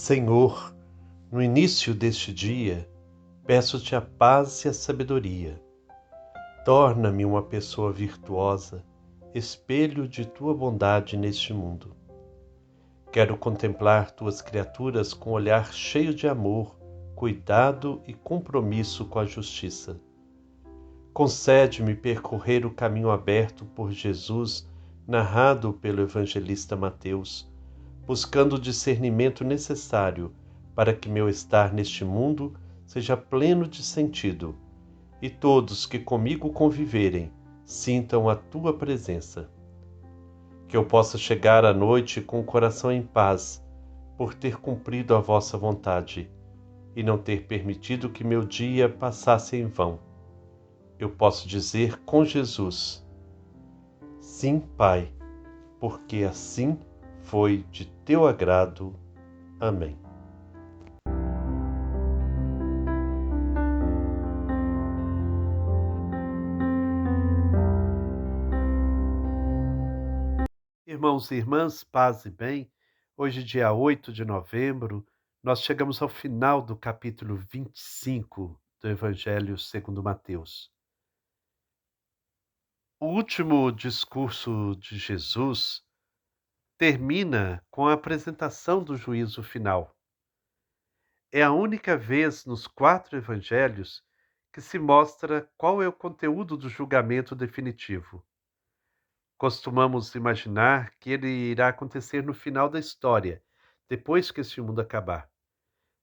Senhor, no início deste dia, peço-te a paz e a sabedoria. Torna-me uma pessoa virtuosa, espelho de tua bondade neste mundo. Quero contemplar tuas criaturas com olhar cheio de amor, cuidado e compromisso com a justiça. Concede-me percorrer o caminho aberto por Jesus, narrado pelo evangelista Mateus, buscando o discernimento necessário para que meu estar neste mundo seja pleno de sentido e todos que comigo conviverem sintam a tua presença. Que eu possa chegar à noite com o coração em paz, por ter cumprido a vossa vontade e não ter permitido que meu dia passasse em vão. Eu posso dizer com Jesus: sim, Pai, porque assim foi de teu agrado. Amém. Irmãos e irmãs, paz e bem, hoje, dia 8 de novembro, nós chegamos ao final do capítulo 25 do Evangelho segundo Mateus. O último discurso de Jesus termina com a apresentação do juízo final. É a única vez nos 4 evangelhos que se mostra qual é o conteúdo do julgamento definitivo. Costumamos imaginar que ele irá acontecer no final da história, depois que este mundo acabar.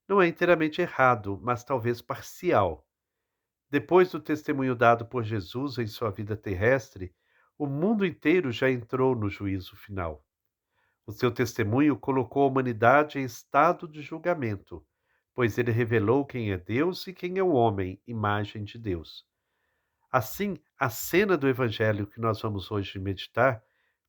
Não é inteiramente errado, mas talvez parcial. Depois do testemunho dado por Jesus em sua vida terrestre, o mundo inteiro já entrou no juízo final. O seu testemunho colocou a humanidade em estado de julgamento, pois ele revelou quem é Deus e quem é o homem, imagem de Deus. Assim, a cena do Evangelho que nós vamos hoje meditar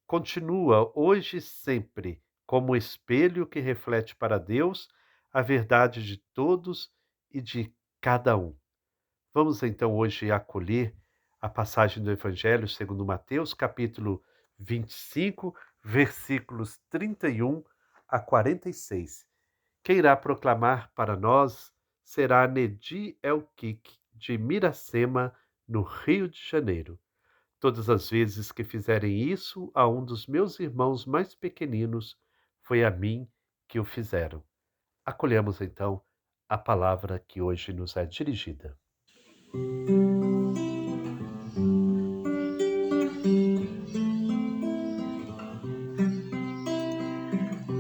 continua hoje e sempre como espelho que reflete para Deus a verdade de todos e de cada um. Vamos então hoje acolher a passagem do Evangelho segundo Mateus, capítulo 25, versículos 31 a 46. Quem irá proclamar para nós será Nedi Elkik, de Miracema, no Rio de Janeiro. Todas as vezes que fizerem isso a um dos meus irmãos mais pequeninos, foi a mim que o fizeram. Acolhemos então a palavra que hoje nos é dirigida.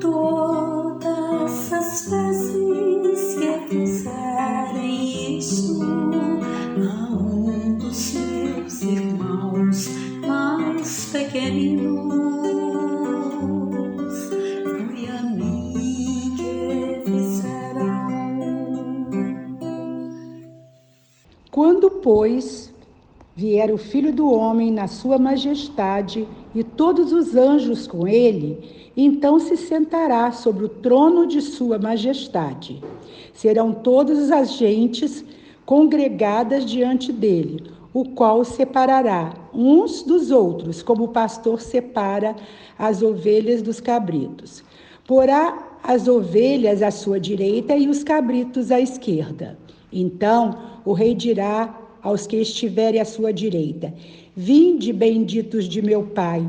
Todas as vezes que fizerem isso a um dos meus irmãos mais pequeninos, foi a mim que fizeram. Quando, pois, vier o Filho do Homem na sua majestade e todos os anjos com ele, então se sentará sobre o trono de sua majestade. Serão todas as gentes congregadas diante dele, o qual separará uns dos outros, como o pastor separa as ovelhas dos cabritos. Porá as ovelhas à sua direita e os cabritos à esquerda. Então o rei dirá aos que estiverem à sua direita: vinde, benditos de meu Pai,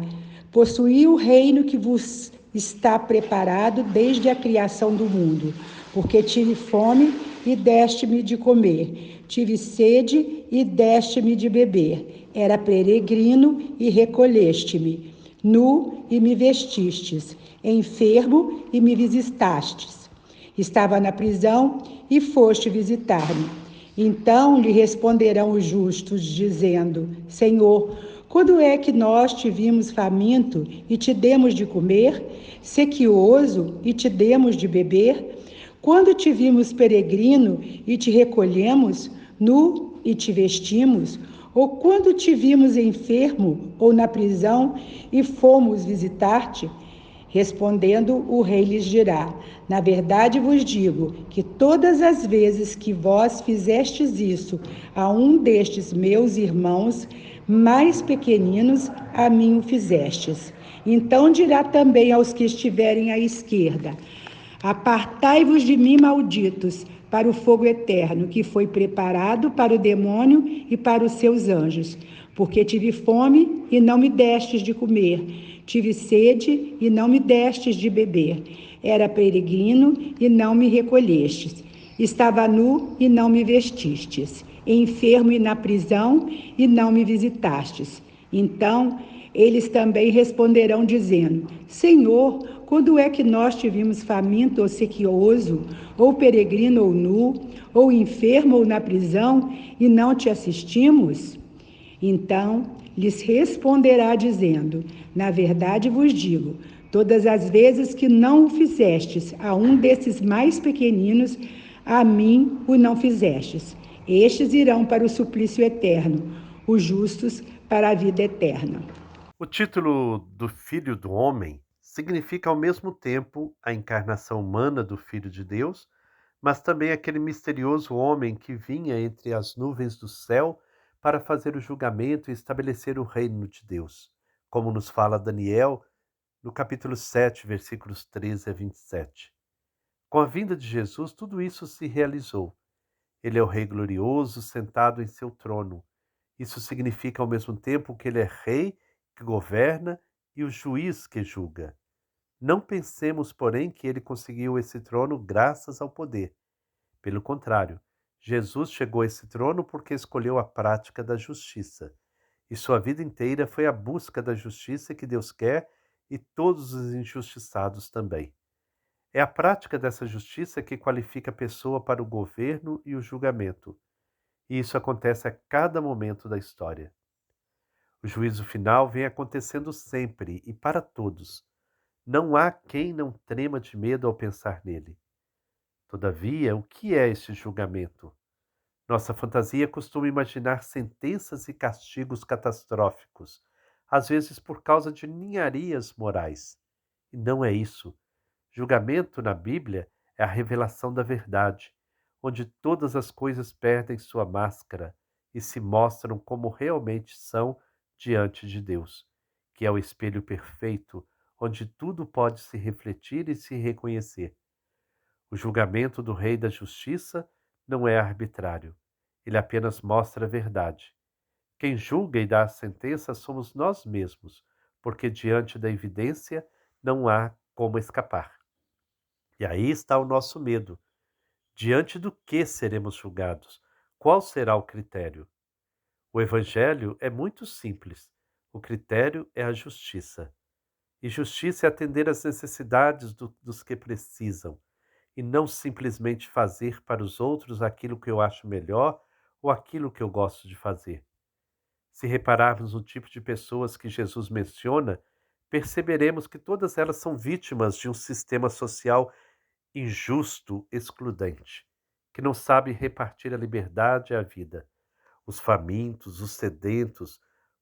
possuí o reino que vos está preparado desde a criação do mundo, porque tive fome e deste-me de comer, tive sede e deste-me de beber, era peregrino e recolheste-me, nu e me vestistes, enfermo e me visitastes, estava na prisão e foste visitar-me. Então lhe responderão os justos, dizendo: Senhor, quando é que nós te vimos faminto e te demos de comer, sequioso e te demos de beber? Quando te vimos peregrino e te recolhemos, nu e te vestimos? Ou quando te vimos enfermo ou na prisão e fomos visitar-te? Respondendo, o rei lhes dirá: na verdade vos digo que todas as vezes que vós fizestes isso a um destes meus irmãos mais pequeninos, a mim o fizestes. Então dirá também aos que estiverem à esquerda: Apartai-vos de mim, malditos, para o fogo eterno, que foi preparado para o demônio e para os seus anjos. Porque tive fome e não me destes de comer, tive sede e não me destes de beber. Era peregrino e não me recolhestes. Estava nu e não me vestistes. Enfermo e na prisão e não me visitastes. Então eles também responderão, dizendo: Senhor, quando é que nós te vimos faminto ou sequioso, ou peregrino ou nu, ou enfermo ou na prisão, e não te assistimos? Então lhes responderá, dizendo: Na verdade vos digo, todas as vezes que não o fizestes a um desses mais pequeninos, a mim o não fizestes. Estes irão para o suplício eterno, os justos para a vida eterna. O título do Filho do Homem significa ao mesmo tempo a encarnação humana do Filho de Deus, mas também aquele misterioso homem que vinha entre as nuvens do céu para fazer o julgamento e estabelecer o reino de Deus, como nos fala Daniel no capítulo 7, versículos 13 a 27. Com a vinda de Jesus, tudo isso se realizou. Ele é o Rei glorioso sentado em seu trono. Isso significa ao mesmo tempo que ele é Rei que governa e o juiz que julga. Não pensemos, porém, que ele conseguiu esse trono graças ao poder. Pelo contrário, Jesus chegou a esse trono porque escolheu a prática da justiça. E sua vida inteira foi a busca da justiça que Deus quer e todos os injustiçados também. É a prática dessa justiça que qualifica a pessoa para o governo e o julgamento. E isso acontece a cada momento da história. O juízo final vem acontecendo sempre e para todos. Não há quem não trema de medo ao pensar nele. Todavia, o que é este julgamento? Nossa fantasia costuma imaginar sentenças e castigos catastróficos, às vezes por causa de ninharias morais. E não é isso. Julgamento na Bíblia é a revelação da verdade, onde todas as coisas perdem sua máscara e se mostram como realmente são diante de Deus, que é o espelho perfeito, onde tudo pode se refletir e se reconhecer. O julgamento do Rei da Justiça não é arbitrário, ele apenas mostra a verdade. Quem julga e dá a sentença somos nós mesmos, porque diante da evidência não há como escapar. E aí está o nosso medo. Diante do que seremos julgados? Qual será o critério? O Evangelho é muito simples. O critério é a justiça. E justiça é atender às necessidades dos que precisam, e não simplesmente fazer para os outros aquilo que eu acho melhor ou aquilo que eu gosto de fazer. Se repararmos no tipo de pessoas que Jesus menciona, perceberemos que todas elas são vítimas de um sistema social injusto, excludente, que não sabe repartir a liberdade e a vida. Os famintos, os sedentos,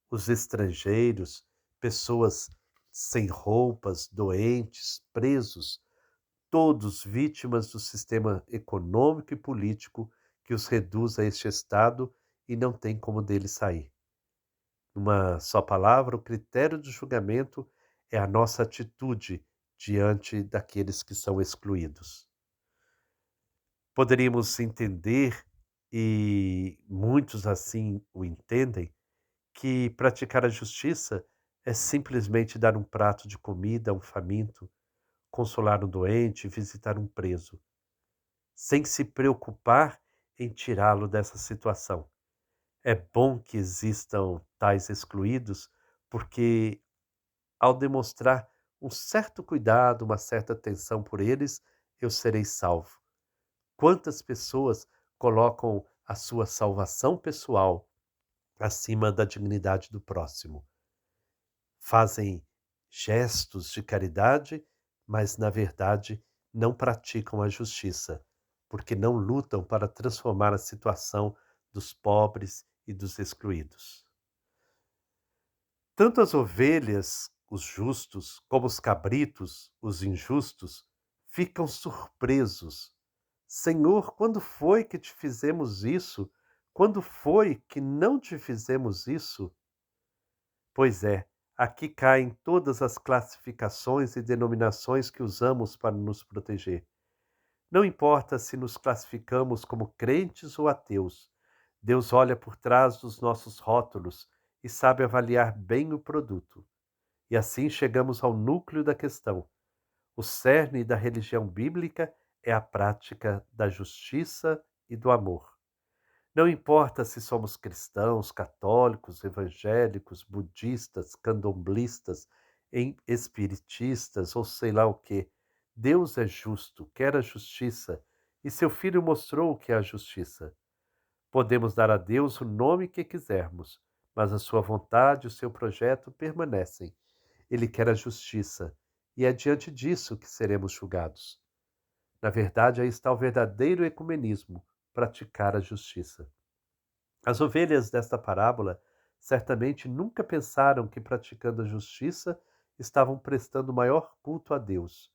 os estrangeiros, pessoas sem roupas, doentes, presos, todos vítimas do sistema econômico e político que os reduz a este estado e não tem como dele sair. Numa só palavra, o critério de julgamento é a nossa atitude diante daqueles que são excluídos. Poderíamos entender, e muitos assim o entendem, que praticar a justiça é simplesmente dar um prato de comida a um faminto, consolar um doente, visitar um preso, sem se preocupar em tirá-lo dessa situação. É bom que existam tais excluídos, porque ao demonstrar um certo cuidado, uma certa atenção por eles, eu serei salvo. Quantas pessoas colocam a sua salvação pessoal acima da dignidade do próximo? Fazem gestos de caridade, mas na verdade não praticam a justiça, porque não lutam para transformar a situação dos pobres e dos excluídos. Tanto as ovelhas, os justos, como os cabritos, os injustos, ficam surpresos. Senhor, quando foi que te fizemos isso? Quando foi que não te fizemos isso? Pois é, Aqui caem todas as classificações e denominações que usamos para nos proteger. Não importa se nos classificamos como crentes ou ateus, Deus olha por trás dos nossos rótulos e sabe avaliar bem o produto. E assim chegamos ao núcleo da questão. O cerne da religião bíblica é a prática da justiça e do amor. Não importa se somos cristãos, católicos, evangélicos, budistas, candomblistas, espiritistas ou sei lá o que. Deus é justo, quer a justiça, e seu Filho mostrou o que é a justiça. Podemos dar a Deus o nome que quisermos, mas a sua vontade e o seu projeto permanecem. Ele quer a justiça, e é diante disso que seremos julgados. Na verdade, aí está o verdadeiro ecumenismo, praticar a justiça. As ovelhas desta parábola certamente nunca pensaram que praticando a justiça estavam prestando maior culto a Deus.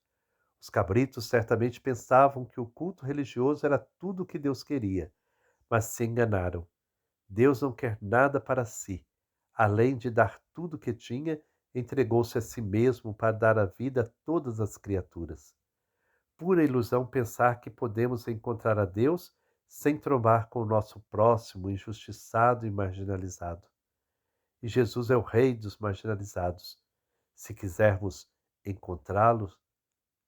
Os cabritos certamente pensavam que o culto religioso era tudo o que Deus queria, mas se enganaram. Deus não quer nada para si. Além de dar tudo o que tinha, entregou-se a si mesmo para dar a vida a todas as criaturas. Pura ilusão pensar que podemos encontrar a Deus sem trombar com o nosso próximo injustiçado e marginalizado. E Jesus é o Rei dos marginalizados. Se quisermos encontrá-lo,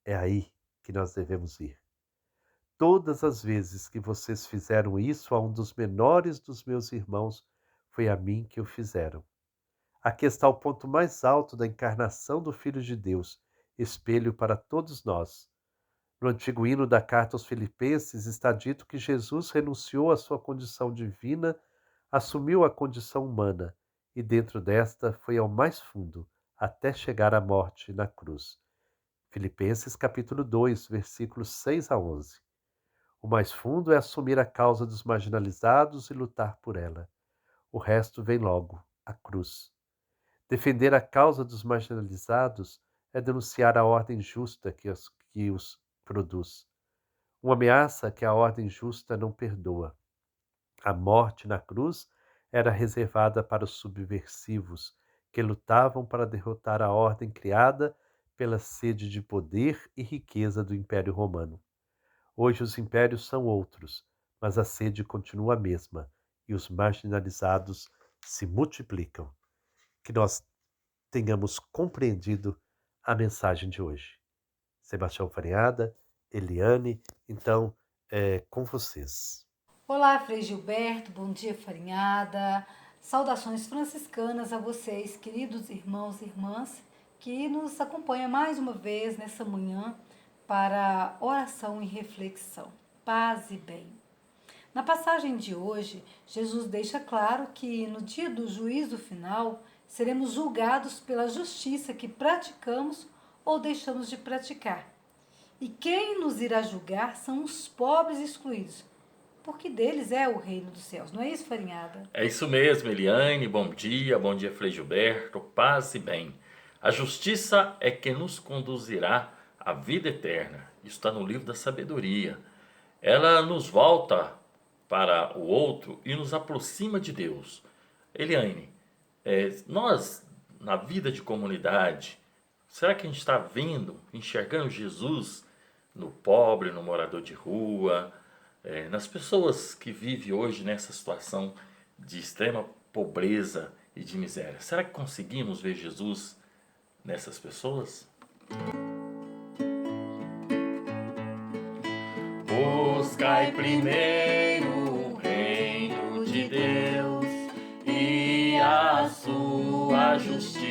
é aí que nós devemos ir. Todas as vezes que vocês fizeram isso a um dos menores dos meus irmãos, foi a mim que o fizeram. Aqui está o ponto mais alto da encarnação do Filho de Deus, espelho para todos nós. No antigo hino da carta aos Filipenses está dito que Jesus renunciou à sua condição divina, assumiu a condição humana e dentro desta foi ao mais fundo, até chegar à morte na cruz. Filipenses capítulo 2, versículos 6 a 11. O mais fundo é assumir a causa dos marginalizados e lutar por ela. O resto vem logo, a cruz. Defender a causa dos marginalizados é denunciar a ordem justa que os produz. Uma ameaça que a ordem justa não perdoa. A morte na cruz era reservada para os subversivos, que lutavam para derrotar a ordem criada pela sede de poder e riqueza do Império Romano. Hoje os impérios são outros, mas a sede continua a mesma e os marginalizados se multiplicam. Que nós tenhamos compreendido a mensagem de hoje. Sebastião Farinhada, Eliane, então é com vocês. Olá, Frei Gilberto, bom dia, Farinhada. Saudações franciscanas a vocês, queridos irmãos e irmãs, que nos acompanham mais uma vez nessa manhã para oração e reflexão. Paz e bem. Na passagem de hoje, Jesus deixa claro que no dia do juízo final seremos julgados pela justiça que praticamos ou deixamos de praticar. E quem nos irá julgar são os pobres excluídos, porque deles é o reino dos céus. Não é isso, Farinhada? É isso mesmo, Eliane. Bom dia, Frei Gilberto. Paz e bem. A justiça é que nos conduzirá à vida eterna. Isso está no livro da sabedoria. Ela nos volta para o outro e nos aproxima de Deus. Eliane, nós, na vida de comunidade, será que a gente está vendo, enxergando Jesus no pobre, no morador de rua, nas pessoas que vivem hoje nessa situação de extrema pobreza e de miséria? Será que conseguimos ver Jesus nessas pessoas? Buscai primeiro o reino de Deus e a sua justiça,